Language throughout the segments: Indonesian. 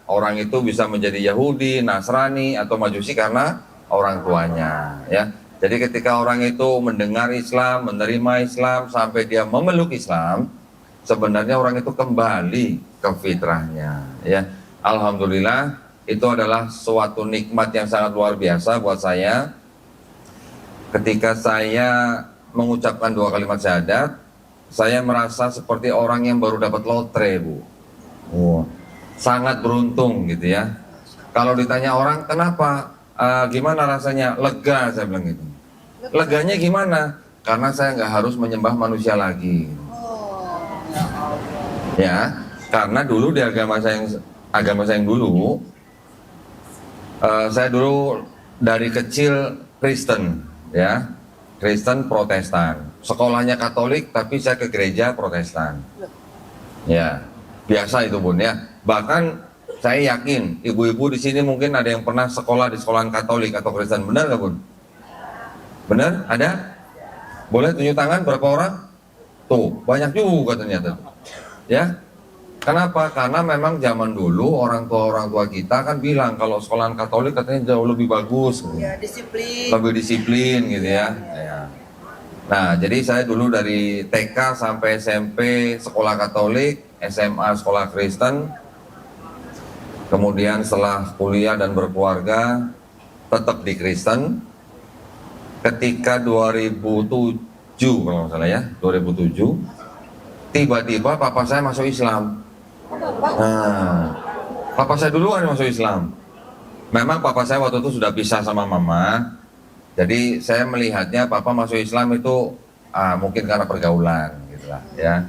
orang itu bisa menjadi Yahudi, Nasrani, atau Majusi karena orang tuanya, ya. Jadi ketika orang itu mendengar Islam, menerima Islam, sampai dia memeluk Islam, sebenarnya orang itu kembali ke fitrahnya, ya. Alhamdulillah, itu adalah suatu nikmat yang sangat luar biasa buat saya. Ketika saya mengucapkan 2 kalimat syahadat, saya merasa seperti orang yang baru dapat lotre, Bu. Sangat beruntung gitu ya. Kalau ditanya orang, kenapa? Gimana rasanya? Lega, saya bilang gitu. Leganya gimana? Karena saya nggak harus menyembah manusia lagi. Ya, karena dulu di agama saya yang dulu, saya dulu dari kecil Kristen, ya, Kristen Protestan. Sekolahnya Katolik, tapi saya ke gereja Protestan. Ya, biasa itu, Bun, ya. Bahkan saya yakin ibu-ibu di sini mungkin ada yang pernah sekolah di sekolahan Katolik atau Kristen, benar nggak, Bun? Benar? Ada? Boleh tunjuk tangan berapa orang? Tuh, banyak juga ternyata. Ya, kenapa? Karena memang zaman dulu orang tua kita kan bilang kalau sekolahan Katolik katanya jauh lebih bagus, ya, disiplin. lebih disiplin gitu ya. Nah, jadi saya dulu dari TK sampai SMP sekolah Katolik, SMA sekolah Kristen, kemudian setelah kuliah dan berkeluarga tetap di Kristen. Ketika 2007 kalau nggak salah ya, 2007 tiba-tiba papa saya masuk Islam. Nah, papa saya duluan yang masuk Islam. Memang papa saya waktu itu sudah pisah sama mama, jadi saya melihatnya papa masuk Islam itu mungkin karena pergaulan gitulah ya.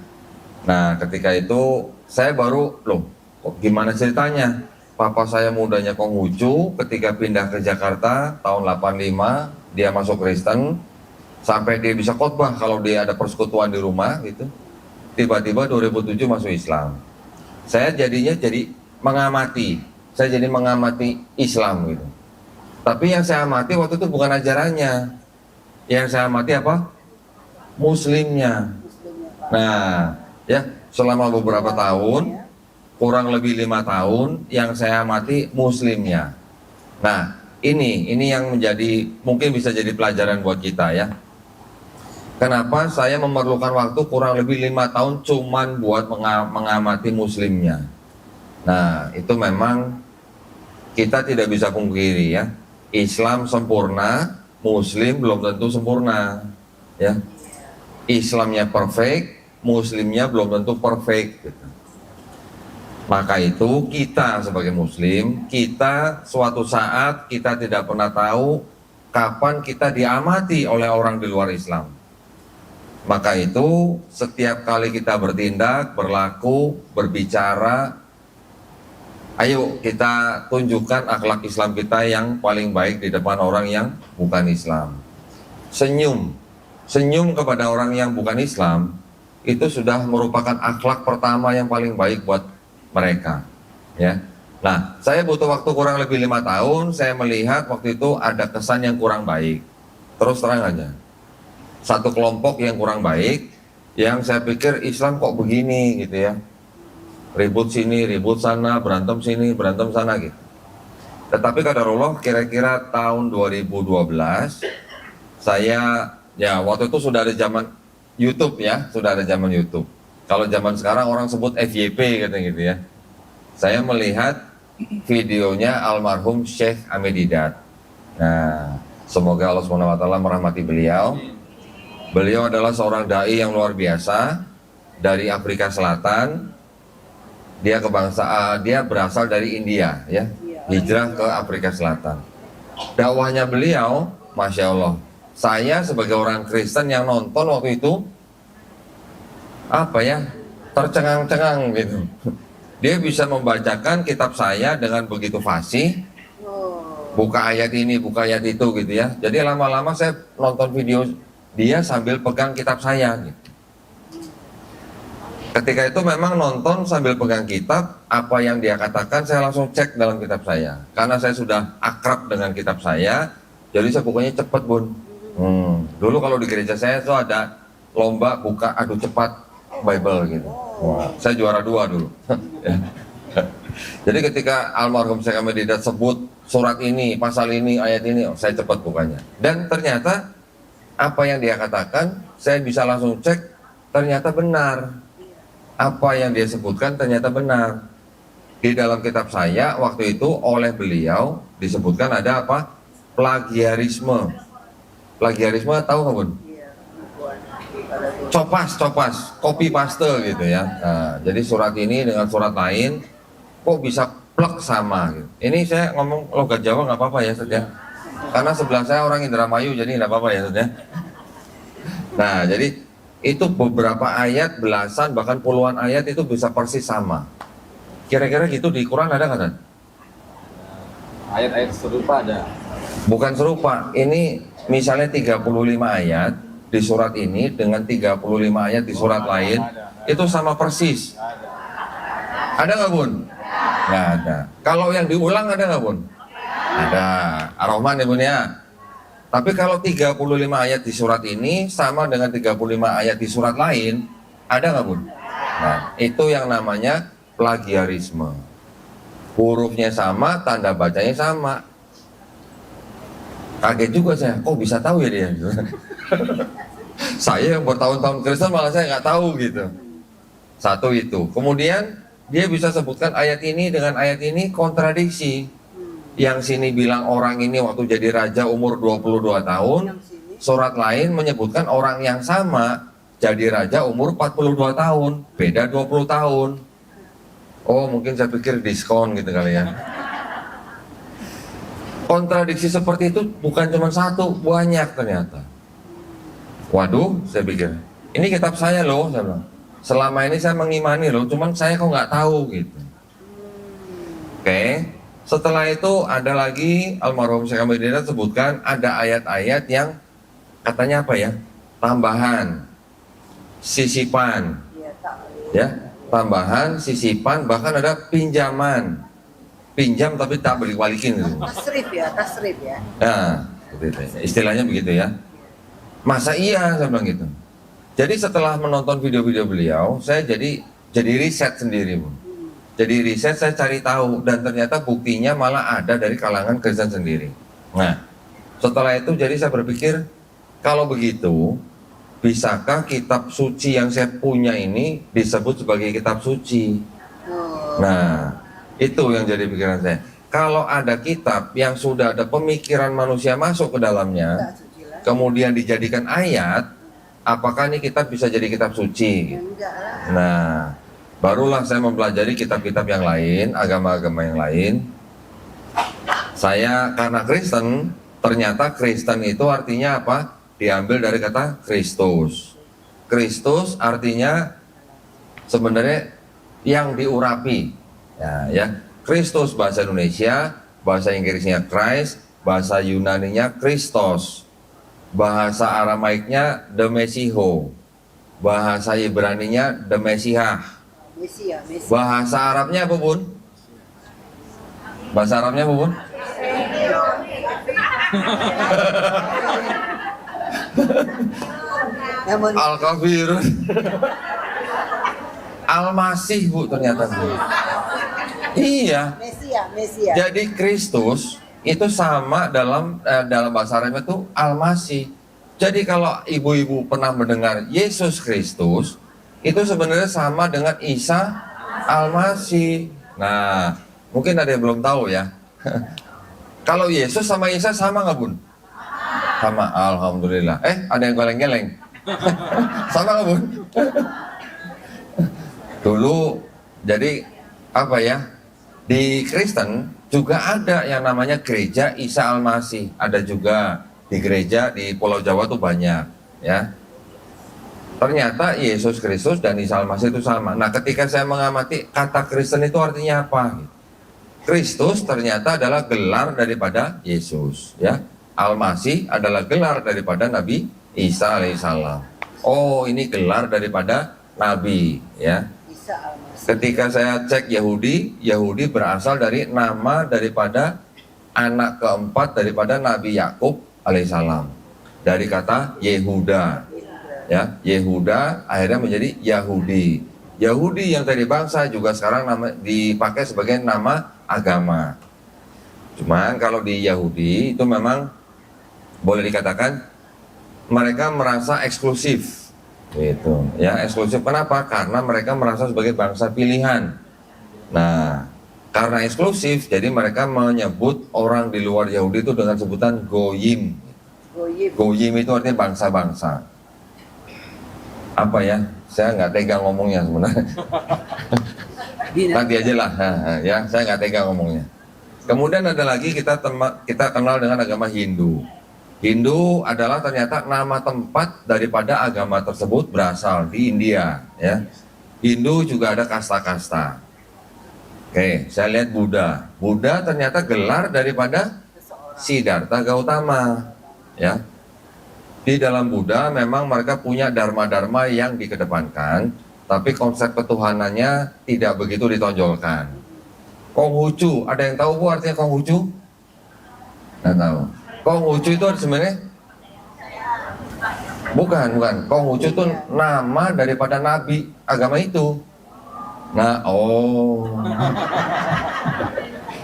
Nah, ketika itu saya baru, loh, kok gimana ceritanya? Papa saya mudanya Konghucu, ketika pindah ke Jakarta tahun 85 dia masuk Kristen, sampai dia bisa khotbah kalau dia ada persekutuan di rumah gitu. Tiba-tiba 2007 masuk Islam. Saya jadinya mengamati. Saya jadi mengamati Islam gitu. Tapi yang saya amati waktu itu bukan ajarannya. Yang saya amati apa? Muslimnya. Nah, ya, selama beberapa tahun, kurang lebih 5 tahun, yang saya amati Muslimnya. Nah, ini yang menjadi, mungkin bisa jadi pelajaran buat kita ya. Kenapa saya memerlukan waktu kurang lebih 5 tahun cuman buat mengamati Muslimnya. Nah, itu memang kita tidak bisa pungkiri ya. Islam sempurna, Muslim belum tentu sempurna ya. Islamnya perfect, Muslimnya belum tentu perfect gitu. Maka itu kita sebagai Muslim, kita suatu saat kita tidak pernah tahu kapan kita diamati oleh orang di luar Islam. Maka itu setiap kali kita bertindak, berlaku, berbicara, ayo kita tunjukkan akhlak Islam kita yang paling baik di depan orang yang bukan Islam. Senyum kepada orang yang bukan Islam, itu sudah merupakan akhlak pertama yang paling baik buat mereka, ya. Nah, saya butuh waktu kurang lebih 5 tahun. Saya melihat waktu itu ada kesan yang kurang baik. Terus terang aja, satu kelompok yang kurang baik, yang saya pikir Islam kok begini gitu ya, ribut sini, ribut sana, berantem sini, berantem sana gitu. Tetapi qadarullah, kira-kira tahun 2012, saya, ya waktu itu sudah ada zaman YouTube ya, sudah ada zaman YouTube. Kalau zaman sekarang orang sebut FYP katanya gitu ya. Saya melihat videonya almarhum Syekh Ahmed Didat. Nah, semoga Allah SWT merahmati beliau. Beliau adalah seorang dai yang luar biasa dari Afrika Selatan. Dia dia berasal dari India ya, hijrah ke Afrika Selatan. Dakwahnya beliau, Masya Allah. Saya sebagai orang Kristen yang nonton waktu itu, apa ya, tercengang-cengang gitu. Dia bisa membacakan kitab saya dengan begitu fasih, buka ayat ini, buka ayat itu gitu ya. Jadi lama-lama saya nonton video dia sambil pegang kitab saya gitu. Ketika itu memang nonton sambil pegang kitab, apa yang dia katakan saya langsung cek dalam kitab saya. Karena saya sudah akrab dengan kitab saya, jadi saya pokoknya cepet, Bun. Dulu kalau di gereja saya itu ada lomba buka adu cepat Bible gitu. Wah, saya juara 2 dulu. Jadi ketika almarhum Syekh Ahmad Didat sebut surat ini, pasal ini, ayat ini, saya cepat bukanya. Dan ternyata apa yang dia katakan, saya bisa langsung cek, ternyata benar. Apa yang dia sebutkan ternyata benar. Di dalam kitab saya waktu itu oleh beliau disebutkan ada apa? Plagiarisme. Plagiarisme tahu nggak Bun? Copas, copy paste gitu ya. Nah, jadi surat ini dengan surat lain kok bisa plek sama gitu. Ini saya ngomong logat Jawa nggak apa-apa ya Ustaz ya. Karena sebelah saya orang Indramayu jadi nggak apa-apa ya Ustaz ya. Nah, jadi itu beberapa ayat, belasan bahkan puluhan ayat itu bisa persis sama. Kira-kira gitu di Quran ada nggak Ustaz? Ayat-ayat serupa ada. Bukan serupa. Ini misalnya 35 ayat di surat ini dengan 35 ayat di surat lain itu sama persis. Ada nggak Bun? Nggak ada. Kalau yang diulang ada nggak Bun? Ada. Ar-Rahman ya Bun ya. Tapi kalau 35 ayat di surat ini sama dengan 35 ayat di surat lain, ada nggak Bun? Nah, itu yang namanya plagiarisme. Hurufnya sama, tanda bacanya sama. Kaget juga saya, kok bisa tahu ya dia? Saya yang bertahun-tahun Kristen malah saya nggak tahu gitu. Satu itu. Kemudian dia bisa sebutkan ayat ini dengan ayat ini kontradiksi. Yang sini bilang orang ini waktu jadi raja umur 22 tahun, surat lain menyebutkan orang yang sama jadi raja umur 42 tahun, beda 20 tahun. Oh, mungkin saya pikir diskon gitu kali ya. Kontradiksi seperti itu bukan cuma satu, banyak ternyata. Waduh, saya pikir, ini kitab saya loh, saya bilang. Selama ini saya mengimani loh, cuman saya kok nggak tahu gitu. Oke. Setelah itu ada lagi almarhum Syekh Ahmad Didat sebutkan ada ayat-ayat yang katanya apa ya? Tambahan, sisipan, ya, tambahan, sisipan, bahkan ada pinjaman, pinjam tapi tak balik-balikin. Tasrif ya. Nah, istilahnya begitu ya. Masa iya saya bilang gitu. Jadi setelah menonton video-video beliau, saya jadi riset sendiri, Bu. Jadi riset saya cari tahu dan ternyata buktinya malah ada dari kalangan Kristen sendiri. Nah, setelah itu jadi saya berpikir kalau begitu bisakah kitab suci yang saya punya ini disebut sebagai kitab suci? Nah, itu yang jadi pikiran saya. Kalau ada kitab yang sudah ada pemikiran manusia masuk ke dalamnya, kemudian dijadikan ayat, apakah ini kitab bisa jadi kitab suci? Nah, barulah saya mempelajari kitab-kitab yang lain, agama-agama yang lain. Saya karena Kristen, ternyata Kristen itu artinya apa? Diambil dari kata Kristus. Kristus artinya sebenarnya yang diurapi. Ya. Kristus bahasa Indonesia, bahasa Inggrisnya Christ, bahasa Yunaninya Christos, bahasa Aramaiknya The Mesiho, bahasa Ibraninya The Mesihah. Mesia. Bahasa Arabnya apa Bun? Bahasa Arabnya apa Bun? Al-Kafir. Al-Masih Bu ternyata Bu. Iya. Mesia. Jadi Kristus itu sama dalam bahasa Arab itu Al-Masih. Jadi kalau ibu-ibu pernah mendengar Yesus Kristus, itu sebenarnya sama dengan Isa Al-Masih. Nah, mungkin ada yang belum tahu ya. Kalau Yesus sama Isa sama nggak Bun? Sama, alhamdulillah. Ada yang geleng-geleng. Sama nggak Bun? Dulu, jadi apa ya? Di Kristen juga ada yang namanya gereja Isa Al-Masih. Ada juga di gereja di Pulau Jawa tuh banyak, ya. Ternyata Yesus Kristus dan Isa Al-Masih itu sama. Nah, ketika saya mengamati kata Kristen itu artinya apa? Kristus ternyata adalah gelar daripada Yesus, ya. Al-Masih adalah gelar daripada Nabi Isa alaihissalam. Oh, ini gelar daripada Nabi, ya. Ketika saya cek Yahudi berasal dari nama daripada anak keempat daripada Nabi Yakub alaihissalam. Dari kata Yehuda. Ya, Yehuda akhirnya menjadi Yahudi. Yahudi yang tadi bangsa juga sekarang dipakai sebagai nama agama. Cuman kalau di Yahudi itu memang boleh dikatakan mereka merasa eksklusif, gitu ya. Eksklusif kenapa? Karena mereka merasa sebagai bangsa pilihan. Nah, karena eksklusif, jadi mereka menyebut orang di luar Yahudi itu dengan sebutan goyim. Goyim itu artinya bangsa-bangsa. Apa ya? Saya nggak tega ngomongnya sebenarnya. Nanti aja lah, ya. Saya nggak tega ngomongnya. Kemudian ada lagi kita kenal dengan agama Hindu. Hindu adalah ternyata nama tempat daripada agama tersebut berasal di India, ya. Hindu juga ada kasta-kasta. Oke, saya lihat Buddha. Buddha ternyata gelar daripada Siddhartha Gautama, ya. Di dalam Buddha memang mereka punya dharma-dharma yang dikedepankan, tapi konsep ketuhanannya tidak begitu ditonjolkan. Konghucu, ada yang tahu Bu artinya Konghucu? Nggak tahu. Konghucu itu sebenarnya bukan. Konghucu itu nama daripada nabi agama itu. Nah,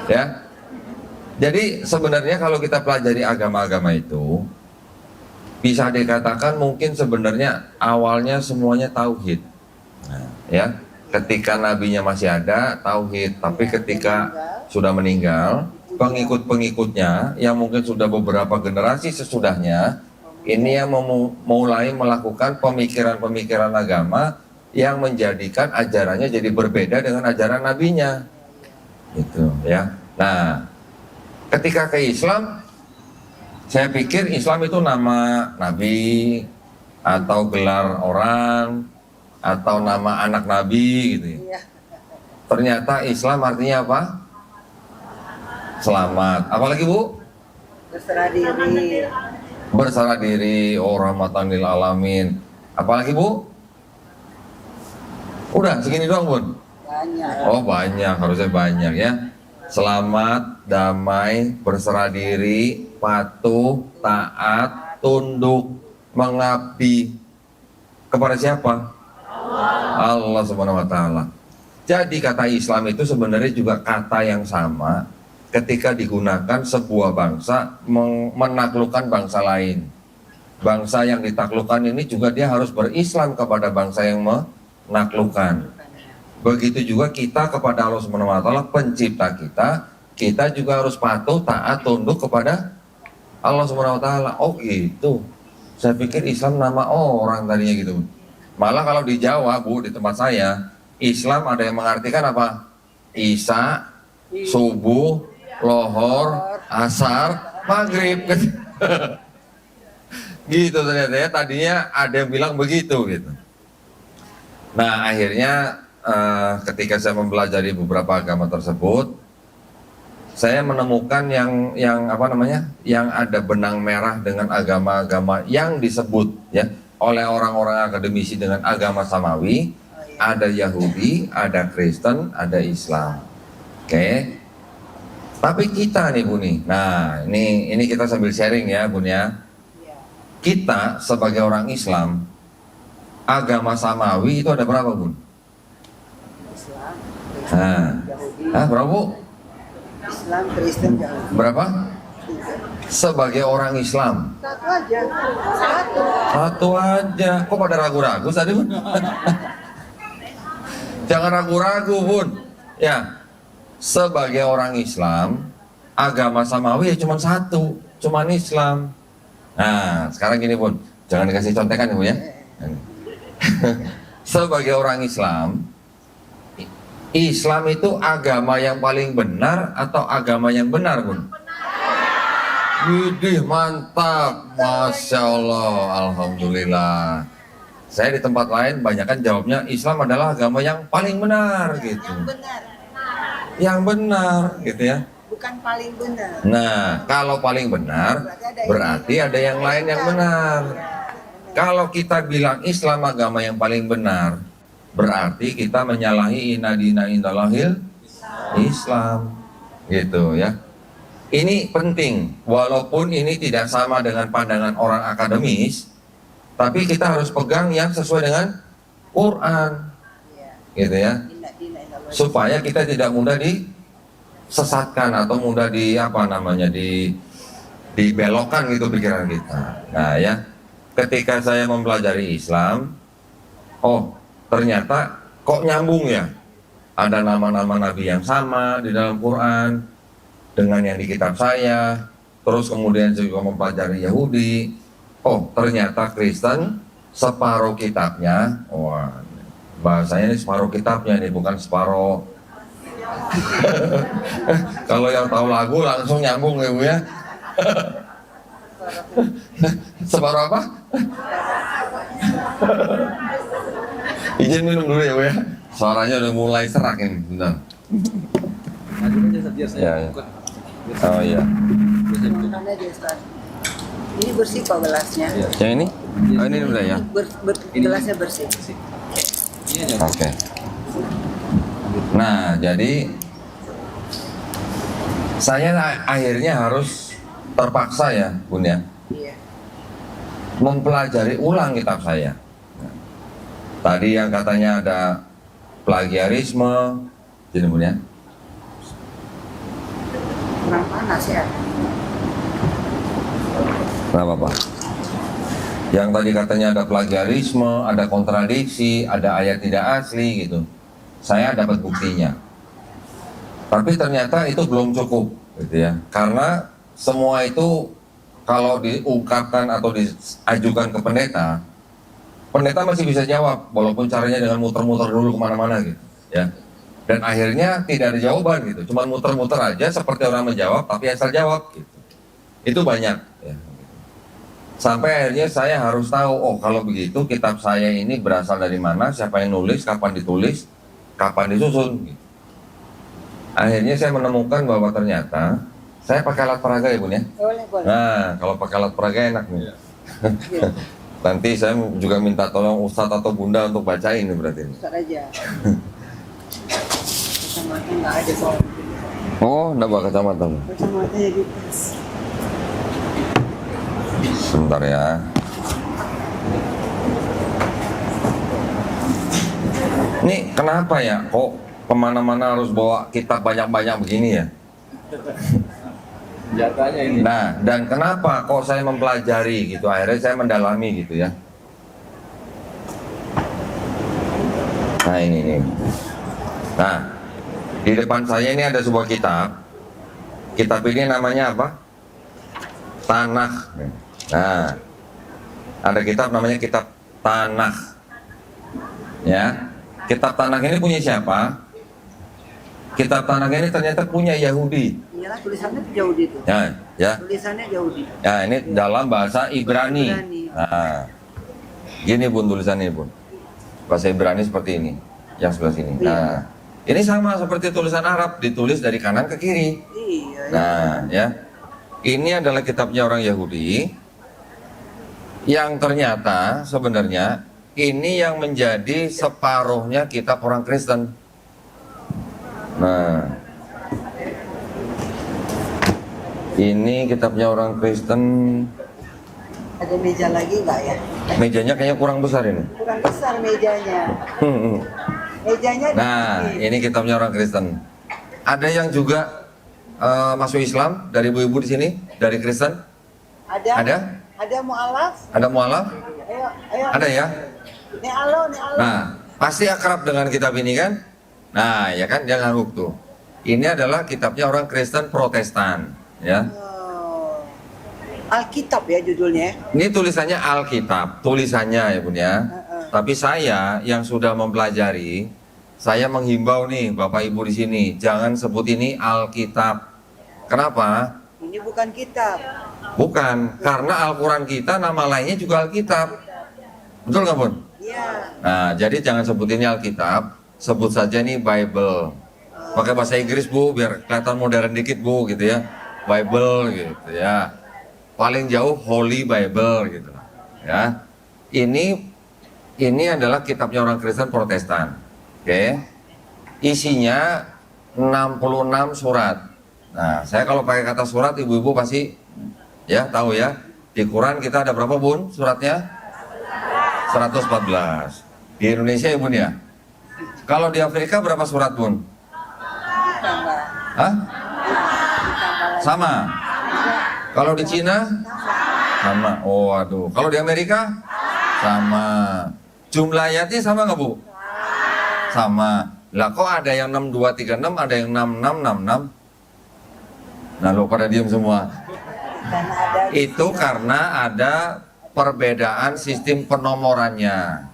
ya. Jadi sebenarnya kalau kita pelajari agama-agama itu, bisa dikatakan mungkin sebenarnya awalnya semuanya tauhid. Nah, ya. Ketika nabinya masih ada tauhid, tapi ketika sudah meninggal, pengikut-pengikutnya yang mungkin sudah beberapa generasi sesudahnya, ini yang mulai melakukan pemikiran-pemikiran agama yang menjadikan ajarannya jadi berbeda dengan ajaran nabinya, gitu ya. Nah, ketika ke Islam, saya pikir Islam itu nama nabi atau gelar orang atau nama anak nabi gitu ya. Ternyata Islam artinya apa? Selamat. Apalagi Bu? Berserah diri. Berserah diri, rahmatan lil alamin. Apalagi Bu? Udah segini doang Bun? Banyak. Oh banyak, harusnya banyak ya. Selamat, damai, berserah diri, patuh, taat, tunduk, mengabdi. Kepada siapa? Allah Subhanahu wa Ta'ala. Jadi kata Islam itu sebenarnya juga kata yang sama ketika digunakan sebuah bangsa menaklukkan bangsa lain. Bangsa yang ditaklukkan ini juga dia harus berislam kepada bangsa yang menaklukkan. Begitu juga kita kepada Allah Subhanahu wa Ta'ala, pencipta kita juga harus patuh, taat, tunduk kepada Allah Subhanahu wa Ta'ala. Oh gitu. Saya pikir Islam nama orang tadinya gitu. Malah kalau di Jawa Bu, di tempat saya, Islam ada yang mengartikan apa? Isya, subuh, lohor, asar, maghrib. Gitu ternyata ya, tadinya ada yang bilang begitu gitu. Nah akhirnya ketika saya mempelajari beberapa agama tersebut, saya menemukan yang ada benang merah dengan agama-agama yang disebut ya oleh orang-orang akademisi dengan agama samawi. Ada Yahudi, ada Kristen, ada Islam. Oke. Tapi kita nih Bu nih. Nah, ini kita sambil sharing ya, Bun ya. Kita sebagai orang Islam, agama samawi itu ada berapa, Bun? Islam, Nah, berapa, Bu? Islam, Kristen, Yahudi. Berapa? Sebagai orang Islam. Satu aja. Satu aja. Kok pada ragu-ragu tadi, Bun? Jangan ragu-ragu, Bun. Ya. Sebagai orang Islam, agama samawi ya cuma satu, cuma Islam. Nah, sekarang gini Bun, jangan dikasih contekan ya Bun ya. Sebagai orang Islam, Islam itu agama yang paling benar atau agama yang benar Bun? Widih, mantap, Masya Allah, Alhamdulillah. Saya di tempat lain banyak jawabnya Islam adalah agama yang paling benar gitu. Yang benar gitu ya. Bukan paling benar. Nah, kalau paling benar berarti ada yang lain yang benar. Kalau kita bilang Islam agama yang paling benar, berarti kita menyalahi inna dina indallahil Islam. Gitu ya. Ini penting, walaupun ini tidak sama dengan pandangan orang akademis, tapi kita harus pegang yang sesuai dengan Quran. gitu ya, supaya kita tidak mudah disesatkan atau mudah dibelokkan gitu pikiran kita. Nah ya, ketika saya mempelajari Islam, oh ternyata kok nyambung ya, ada nama-nama Nabi yang sama di dalam Quran dengan yang di kitab saya. Terus kemudian juga mempelajari Yahudi, oh ternyata Kristen separuh kitabnya, wah bahasanya ini separuh kitabnya nih, bukan separuh. Kalau yang tahu lagu langsung nyambung ya Bu ya. Separuh apa? Izin minum dulu ya Bu ya. Suaranya udah mulai serak ini, bentar. Ya, ya. Oh iya. Mana dia, Ustaz? Ini bersih kok gelasnya. Yang ini? Oh ini udah ya. Gelasnya bersih. Oke. Nah, jadi saya akhirnya harus terpaksa ya, Bun ya, Iya. mempelajari ulang kitab saya. Tadi yang katanya ada plagiarisme, jadi Bun ya. Kurang panas ya. Kenapa Pak? Yang tadi katanya ada plagiarisme, ada kontradiksi, ada ayat tidak asli gitu. Saya dapat buktinya. Tapi ternyata itu belum cukup gitu ya. Karena semua itu kalau diungkapkan atau diajukan ke pendeta, pendeta masih bisa jawab walaupun caranya dengan muter-muter dulu kemana-mana gitu ya. Dan akhirnya tidak ada jawaban gitu. Cuma muter-muter aja seperti orang menjawab tapi asal jawab gitu. Itu banyak ya. Sampai akhirnya saya harus tahu, oh kalau begitu kitab saya ini berasal dari mana, siapa yang nulis, kapan ditulis, kapan disusun gitu. Akhirnya saya menemukan bahwa ternyata saya pakai alat peraga ya Bun ya. Boleh, boleh. Nah kalau pakai alat peraga enak nih. Nanti saya juga minta tolong Ustadz atau Bunda untuk bacain nih berarti. Ustaz aja. Kacamata nggak ada kok. Oh, enggak bawa kacamata. Kacamatanya di tas. Sebentar ya. Nih kenapa ya kok kemana-mana harus bawa kitab banyak-banyak begini ya? Jatahnya ini. Nah, dan kenapa kok saya mempelajari gitu, akhirnya saya mendalami gitu ya. Nah ini nih. Nah, di depan saya ini ada sebuah kitab. Kitab ini namanya apa? Tanakh. Nah, ada kitab namanya kitab Tanakh. Ya, kitab Tanakh ini punya siapa? Kitab Tanakh ini ternyata punya Yahudi. Iyalah tulisannya Yahudi itu. Ya. Tulisannya Yahudi. Ya, ini dalam bahasa Ibrani. Ibrani. Nah, gini Bun tulisannya Bun. Bahasa Ibrani seperti ini, yang sebelah sini. Nah, ini sama seperti tulisan Arab, ditulis dari kanan ke kiri. Iya. Nah, ya. Ini adalah kitabnya orang Yahudi yang ternyata sebenarnya ini yang menjadi separuhnya kitab orang Kristen. Nah, ini kitabnya orang Kristen. Ada meja lagi nggak ya? Mejanya kayaknya kurang besar ini. Kurang besar mejanya. Mejanya. Nah, ini kitabnya orang Kristen. Ada yang juga masuk Islam dari ibu-ibu di sini, dari Kristen? Ada? Ada mu'alaf? Ada mualaf? Ayo, ayo. Ada ya? Nih alo. Nah, pasti akrab dengan kitab ini kan? Nah, ya kan, jangan ngangguk tuh. Ini adalah kitabnya orang Kristen Protestan, ya. Oh. Alkitab ya judulnya. Ini tulisannya Alkitab, tulisannya ya Bun ya. Tapi saya yang sudah mempelajari, saya menghimbau nih Bapak Ibu di sini, jangan sebut ini Alkitab. Kenapa? Ini bukan kitab. Bukan, karena Al-Quran kita nama lainnya juga Alkitab. Betul nggak Bun? Iya. Nah, jadi jangan sebut ini Alkitab, sebut saja nih Bible. Pakai bahasa Inggris Bu, biar kelihatan modern dikit Bu, gitu ya. Bible gitu ya. Paling jauh Holy Bible gitu. Ya. Ini adalah kitabnya orang Kristen Protestan. Oke. Isinya 66 surat. Nah, saya kalau pakai kata surat ibu-ibu pasti ya tahu ya. Di Quran kita ada berapa Bun suratnya? 114. Di Indonesia ya Bun ya? Kalau di Afrika berapa surat, Bun? Tambah. Hah? Tambah lagi. Sama. Kalau di Cina? Sama. Oh, aduh. Kalau di Amerika? Sama. Jumlah ayatnya sama nggak, Bu? Sama. Lah kok ada yang 6236, ada yang 6666? Nah, lo pada diam semua. Karena ada Itu karena ada perbedaan sistem penomorannya.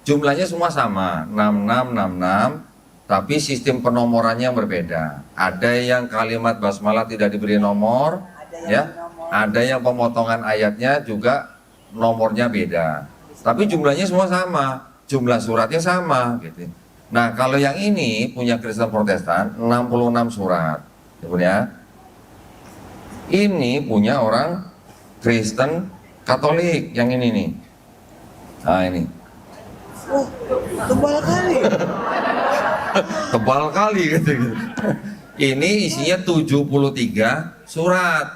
Jumlahnya semua sama, 6666, tapi sistem penomorannya berbeda. Ada yang kalimat basmalah tidak diberi nomor, ya. Ada yang pemotongan ayatnya juga nomornya beda. Tapi jumlahnya semua sama, jumlah suratnya sama gitu. Nah, kalau yang ini punya Kristen Protestan 66 surat, ya. Ini punya orang Kristen Katolik yang ini nih. Nah, ini. tebal kali. Tebal kali gitu. Ini isinya 73 surat.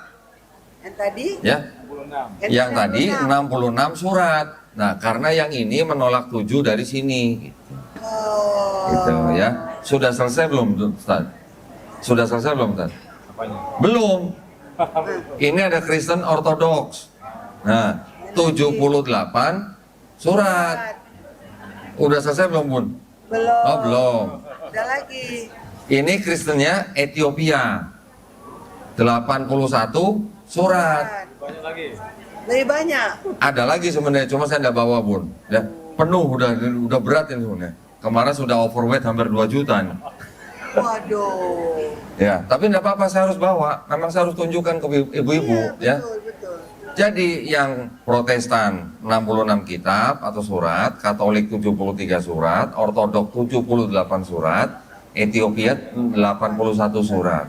Yang tadi? Ya. Yang tadi 66 surat. Nah, karena yang ini menolak 7 dari sini gitu. Oh. Gitu ya. Sudah selesai belum, Ustaz? Sudah selesai belum, Ustaz? Apanya? Belum. Ini ada Kristen Ortodoks. Nah, 78 surat. Udah selesai belum, Bun? Belum. Oh, belum. Ada lagi. Ini Kristennya Ethiopia. 81 surat. Banyak lagi. Lebih banyak. Ada lagi sebenarnya, cuma saya tidak bawa, Bun. Ya, penuh udah berat ini sebenarnya. Kemarin sudah overweight hampir 2 juta nih. Waduh. Ya, tapi tidak apa-apa, saya harus bawa. Memang saya harus tunjukkan ke ibu-ibu, Iya, ya. betul, betul. Jadi yang Protestan 66 kitab atau surat, Katolik 73 surat, Ortodok 78 surat, Ethiopia 81 surat.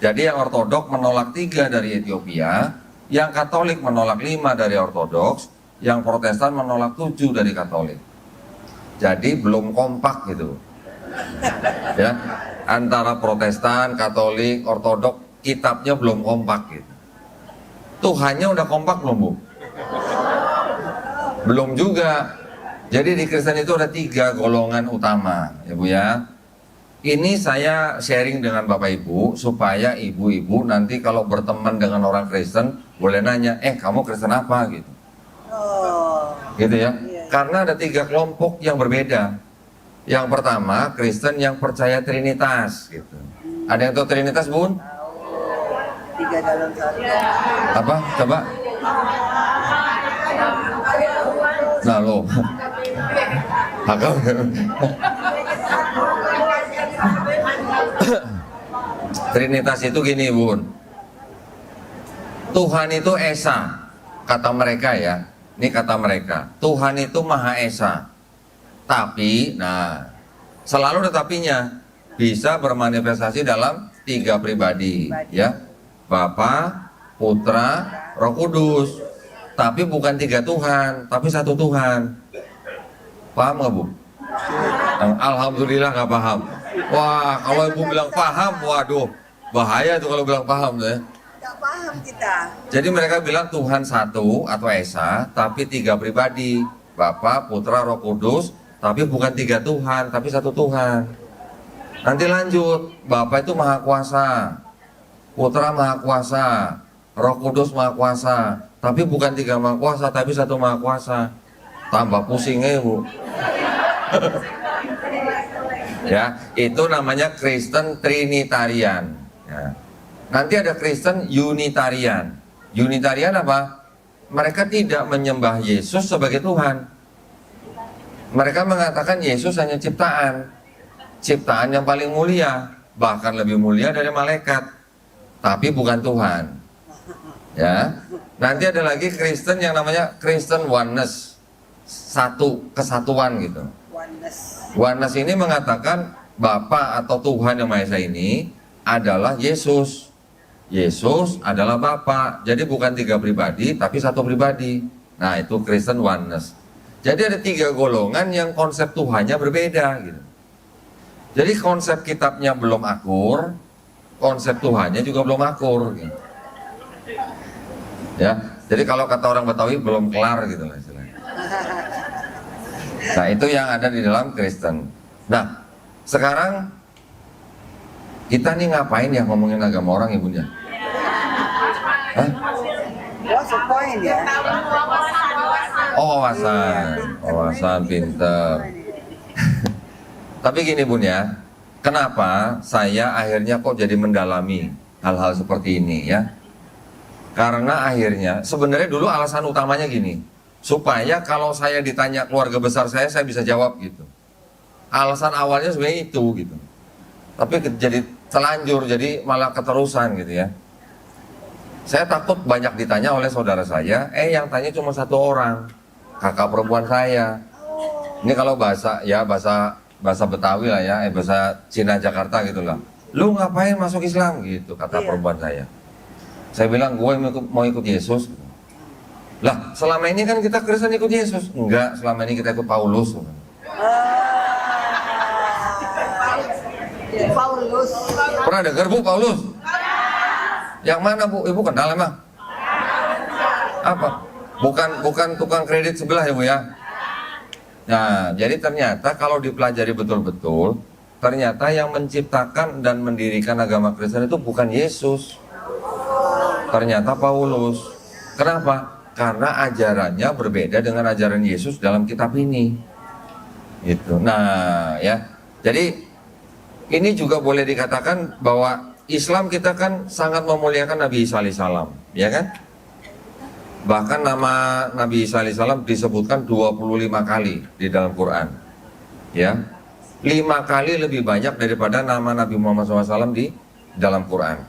Jadi yang Ortodok menolak 3 dari Ethiopia, yang Katolik menolak 5 dari Ortodoks, yang Protestan menolak 7 dari Katolik. Jadi belum kompak gitu. Ya, antara Protestan, Katolik, Ortodok, kitabnya belum kompak gitu. Tuhannya udah kompak belum, Bu? Belum juga. Jadi di Kristen itu ada 3 golongan utama, ya Bu ya. Ini saya sharing dengan Bapak Ibu supaya ibu-ibu nanti kalau berteman dengan orang Kristen boleh nanya, kamu Kristen apa gitu. Oh. Gitu ya. Iya. Karena ada 3 kelompok yang berbeda. Yang pertama, Kristen yang percaya Trinitas gitu. Ada yang tahu Trinitas, Bun? 3 dalam 1. Apa? Coba. Nah, lo. Hakam. Trinitas itu gini, Bun. Tuhan itu Esa, kata mereka ya. Ini kata mereka. Tuhan itu Maha Esa. Tapi, nah, selalu ada tapinya. Bisa bermanifestasi dalam 3 pribadi, ya. Bapa, Putra, Roh Kudus. Tapi bukan 3 Tuhan, tapi 1 Tuhan. Paham nggak, Bu? Alhamdulillah nggak paham. Wah, kalau ibu bilang paham, waduh, bahaya tuh kalau bilang paham ya. Gak paham kita. Jadi mereka bilang Tuhan 1 atau Esa, tapi 3 pribadi. Bapa, Putra, Roh Kudus, tapi bukan 3 Tuhan, tapi 1 Tuhan. Nanti lanjut, Bapa itu Maha Kuasa, Putra Maha Kuasa, Roh Kudus Maha Kuasa, tapi bukan 3 Maha Kuasa, tapi 1 Maha Kuasa. Tambah pusingnya, Bu. Ya, itu namanya Kristen Trinitarian. Ya. Nanti ada Kristen Unitarian. Unitarian apa? Mereka tidak menyembah Yesus sebagai Tuhan. Mereka mengatakan Yesus hanya ciptaan. Ciptaan yang paling mulia, bahkan lebih mulia dari malaikat. Tapi bukan Tuhan. Ya. Nanti ada lagi Kristen yang namanya Kristen Oneness. Kesatuan gitu. Oneness. Oneness ini mengatakan Bapa atau Tuhan yang Maha Esa ini adalah Yesus. Yesus adalah Bapa. Jadi bukan 3 pribadi, tapi 1 pribadi. Nah, itu Kristen Oneness. Jadi ada 3 golongan yang konsep Tuhannya berbeda gitu. Jadi konsep kitabnya belum akur, konsep Tuhannya juga belum akur gitu. Ya, jadi kalau kata orang Betawi belum kelar gitu lah istilahnya. Nah, itu yang ada di dalam Kristen. Nah, Sekarang kita nih ngapain ya ngomongin agama orang ya Bunda? Hah? What's the point ya? Oh, wawasan pinter. Tapi gini Bun ya, kenapa saya akhirnya kok jadi mendalami hal-hal seperti ini ya? Karena akhirnya sebenarnya dulu alasan utamanya gini, supaya kalau saya ditanya keluarga besar saya bisa jawab gitu. Alasan awalnya sebenarnya itu gitu. Tapi jadi telanjur, jadi malah keterusan gitu ya. Saya takut banyak ditanya oleh saudara saya, yang tanya cuma satu orang, kakak perempuan saya. Ini kalau bahasa Betawi lah ya, bahasa Cina Jakarta gitu lah. Lu ngapain masuk Islam gitu, kata perempuan saya. Saya bilang gue mau ikut Yesus. Lah selama ini kan kita Kristen ikut Yesus. Enggak, selama ini kita ikut Paulus. Paulus. Pernah dengar Bu Paulus? Yang mana Bu? Ibu kenal emang? Apa? Bukan tukang kredit sebelah ya Bu ya? Nah, jadi ternyata kalau dipelajari betul-betul, ternyata yang menciptakan dan mendirikan agama Kristen itu bukan Yesus. Ternyata Paulus. Kenapa? Karena ajarannya berbeda dengan ajaran Yesus dalam kitab ini. Gitu. Nah, ya. Jadi ini juga boleh dikatakan bahwa Islam kita kan sangat memuliakan Nabi Isa alaihissalam, ya kan? Bahkan nama Nabi Isa alaihissalam disebutkan 25 kali di dalam Quran. Ya. 5 kali lebih banyak daripada nama Nabi Muhammad SAW di dalam Quran.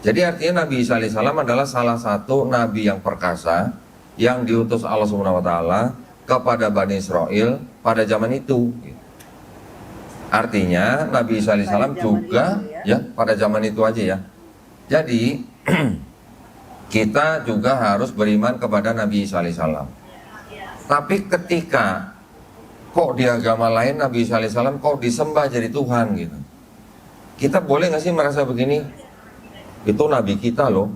Jadi artinya Nabi Isa alaihissalam adalah salah satu nabi yang perkasa yang diutus Allah Subhanahu wa taala kepada Bani Israel pada zaman itu. Artinya Nabi Isa alaihissalam juga ya pada zaman itu aja ya. Jadi kita juga harus beriman kepada Nabi Isa alaihissalam. Tapi ketika kok di agama lain Nabi Isa alaihissalam kok disembah jadi Tuhan gitu, kita boleh nggak sih merasa begini? Itu Nabi kita loh.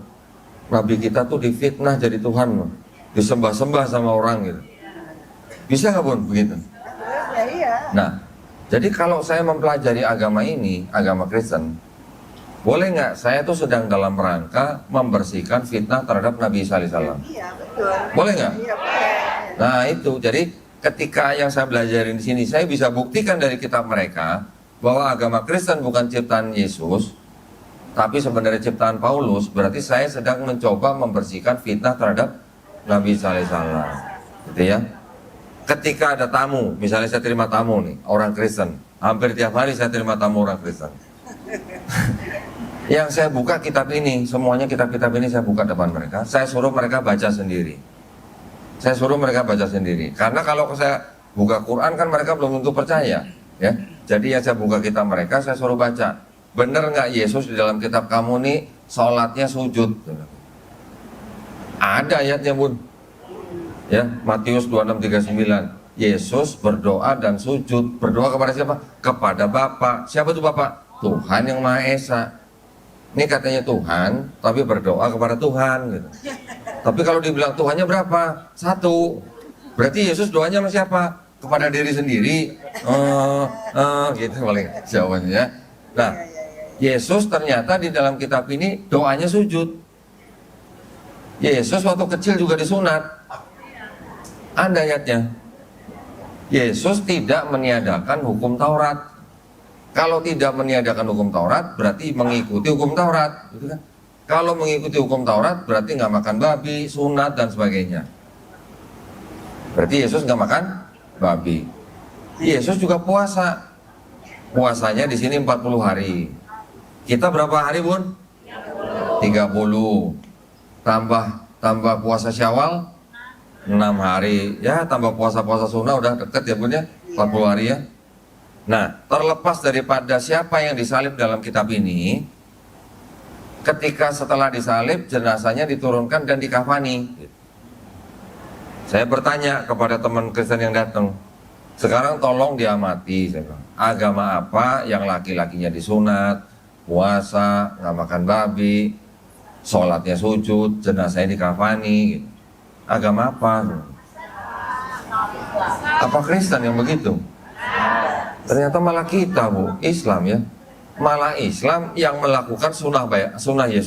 Nabi kita tuh difitnah jadi Tuhan loh, disembah-sembah sama orang gitu. Bisa nggak Bun begitu? Iya. Nah, jadi kalau saya mempelajari agama ini, agama Kristen, boleh nggak saya tuh sedang dalam rangka membersihkan fitnah terhadap Nabi Isa alaihissalam? Iya, betul. Boleh nggak? Iya, boleh. Nah itu, jadi ketika yang saya belajarin di sini, saya bisa buktikan dari kitab mereka bahwa agama Kristen bukan ciptaan Yesus, tapi sebenarnya ciptaan Paulus. Berarti saya sedang mencoba membersihkan fitnah terhadap Nabi Isa alaihissalam, gitu ya. Ketika ada tamu, misalnya saya terima tamu nih, orang Kristen, hampir tiap hari saya terima tamu orang Kristen. Yang saya buka kitab ini, semuanya kitab-kitab ini saya buka depan mereka, saya suruh mereka baca sendiri. Saya suruh mereka baca sendiri. Karena kalau saya buka Quran kan mereka belum tentu percaya, ya. Jadi yang saya buka kitab mereka, saya suruh baca. Bener nggak Yesus di dalam kitab kamu nih sholatnya sujud? Ada ayatnya Bun. Ya, Matius 26:39. Yesus berdoa dan sujud. Berdoa kepada siapa? Kepada Bapa. Siapa itu Bapa? Tuhan yang Maha Esa. Ini katanya Tuhan, tapi berdoa kepada Tuhan gitu. Tapi kalau dibilang Tuhannya berapa? 1. Berarti Yesus doanya sama siapa? Kepada diri sendiri. Gitu paling jawabannya. Nah, Yesus ternyata di dalam kitab ini doanya sujud. Yesus waktu kecil juga disunat. Ada ayatnya. Yesus tidak meniadakan hukum Taurat. Kalau tidak meniadakan hukum Taurat berarti mengikuti hukum Taurat, gitu kan? Kalau mengikuti hukum Taurat berarti nggak makan babi, sunat dan sebagainya. Berarti Yesus nggak makan babi. Yesus juga puasa. Puasanya di sini 40 hari. Kita berapa hari Bun? 30. Tambah puasa Syawal 6 hari. Ya tambah puasa sunnah udah deket ya Bun ya, 40 hari ya. Nah, terlepas daripada siapa yang disalib dalam kitab ini, ketika setelah disalib jenazahnya diturunkan dan dikafani. Saya bertanya kepada teman Kristen yang datang, sekarang tolong diamati, saya bilang, agama apa yang laki-lakinya disunat, puasa, nggak makan babi, sholatnya sujud, jenazahnya dikafani, gitu. Agama apa? Apa Kristen yang begitu? Ternyata malah kita, Bu, Islam ya. Malah Islam yang melakukan sunnah Yesus.